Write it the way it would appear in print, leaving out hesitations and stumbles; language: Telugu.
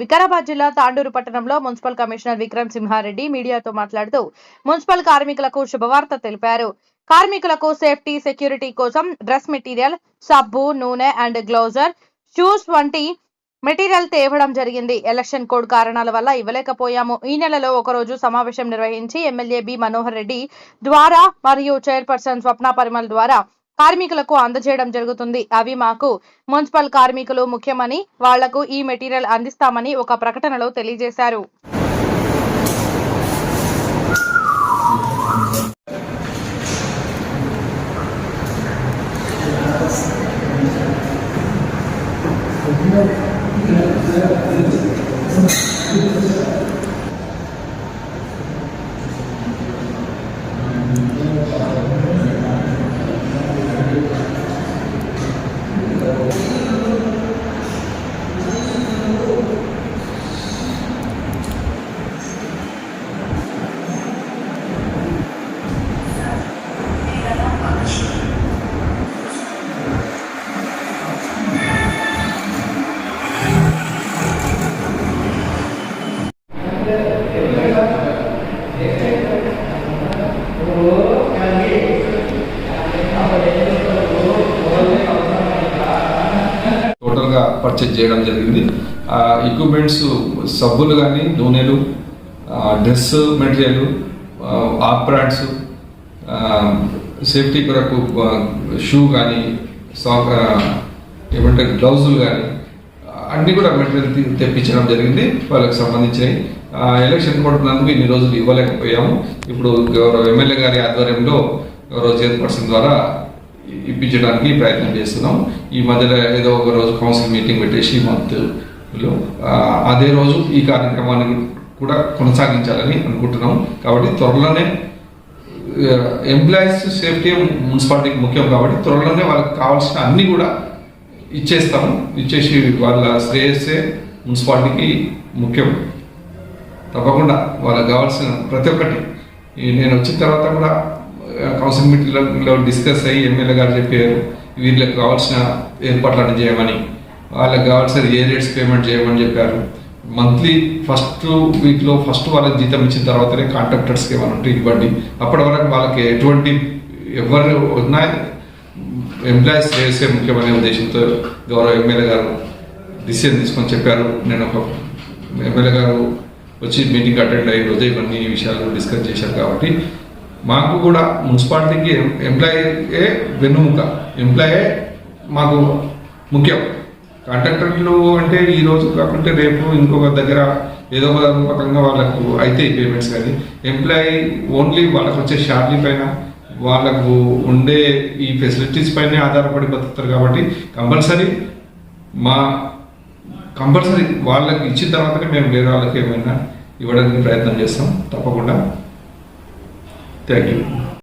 వికారాబాద్ జిల్లా తాండూరు పట్టణంలో మున్సిపల్ కమిషనర్ విక్రమ్ సింహారెడ్డి మీడియాతో మాట్లాడుతూ మున్సిపల్ కార్మికులకు శుభవార్త తెలిపారు. కార్మికులకు సేఫ్టీ సెక్యూరిటీ కోసం డ్రెస్ మెటీరియల్, సబ్బు, నూనె అండ్ గ్లౌజర్, షూస్ వంటి మెటీరియల్ తేవడం జరిగింది. ఎలక్షన్ కోడ్ కారణాల వల్ల ఇవ్వలేకపోయాము. ఈ నెలలో ఒకరోజు సమావేశం నిర్వహించి ఎమ్మెల్యే బి మనోహర్ రెడ్డి ద్వారా మరియు చైర్పర్సన్ స్వప్న పరిమల్ ద్వారా కార్మికులకు అందజేయడం జరుగుతుంది. అవి మాకు మున్సిపల్ కార్మికులు ముఖ్యమని వాళ్లకు ఈ మెటీరియల్ అందిస్తామని ఒక ప్రకటనలో తెలియజేశారు. టోటల్గా పర్చేజ్ చేయడం జరిగింది. ఎక్విప్మెంట్స్ సబ్బులు కానీ, నూనెలు, డ్రెస్ మెటీరియల్, ఆప్రాడ్స్, సేఫ్టీ కొరకు షూ కానీ, ఏమంటే గ్లౌజులు కానీ అన్నీ కూడా మెటీరియల్ తెప్పించడం జరిగింది. వాళ్ళకి సంబంధించినవి ఎలక్షన్ కోడ్ నందుకు ఇన్ని రోజులు ఇవ్వలేకపోయాము. ఇప్పుడు గౌరవ ఎమ్మెల్యే గారి ఆధ్వర్యంలో గౌరవ చైర్పర్సన్ ద్వారా ఇప్పించడానికి ప్రయత్నం చేస్తున్నాం. ఈ మధ్యలో ఏదో ఒక రోజు కౌన్సిల్ మీటింగ్ పెట్టేసి మంత్లో అదే రోజు ఈ కార్యక్రమాన్ని కూడా కొనసాగించాలని అనుకుంటున్నాం. కాబట్టి త్వరలోనే ఎంప్లాయీస్ సేఫ్టీ మున్సిపాలిటీకి ముఖ్యం కాబట్టి త్వరలోనే వాళ్ళకి కావాల్సిన అన్నీ కూడా ఇచ్చేసి వాళ్ళ శ్రేయస్సే మున్సిపాలిటీకి ముఖ్యం. తప్పకుండా వాళ్ళకి కావాల్సిన ప్రతి ఒక్కటి నేను వచ్చిన తర్వాత కూడా కౌన్సిల్ మీటింగ్లో డిస్కస్ అయ్యి ఎమ్మెల్యే గారు చెప్పారు వీళ్ళకి కావాల్సిన ఏర్పాట్లను చేయమని, వాళ్ళకి కావాల్సిన ఏరియర్స్ పేమెంట్ చేయమని చెప్పారు. మంత్లీ ఫస్ట్ వీక్లో ఫస్ట్ వాళ్ళకి జీతం ఇచ్చిన తర్వాతనే కాంట్రాక్టర్స్కి ఏమైనా ఉంటే ఇవ్వండి. అప్పటి వరకు వాళ్ళకి ఎటువంటి ఎవరు ఉన్నాయి ఎంప్లాయీస్ చేసే ముఖ్యమైన ఉద్దేశంతో గౌరవ ఎమ్మెల్యే గారు డిసిజన్ తీసుకొని చెప్పారు. నేను ఒక ఎమ్మెల్యే గారు వచ్చి మీటింగ్ అటెండ్ అయ్యి రోజు ఇవన్నీ విషయాలు డిస్కస్ చేశారు. కాబట్టి మాకు కూడా మున్సిపాలిటీకి ఎంప్లాయీయే వెన్నుముక, ఎంప్లాయే మాకు ముఖ్యం. కాంట్రాక్టర్లు అంటే ఈరోజు కాకుంటే రేపు ఇంకొక దగ్గర ఏదో ఒక రూపకంగా వాళ్ళకు అయితే పేమెంట్స్, కానీ ఎంప్లాయీ ఓన్లీ వాళ్ళకు వచ్చే శాలరీ పైన వాళ్ళకు ఉండే ఈ ఫెసిలిటీస్ పైనే ఆధారపడి బతుకుతారు. కాబట్టి కంపల్సరీ వాళ్ళకి ఇచ్చిన తర్వాతనే మేము వేరే వాళ్ళకి ఏమైనా ఇవ్వడానికి ప్రయత్నం చేస్తాం తప్పకుండా. Thank you.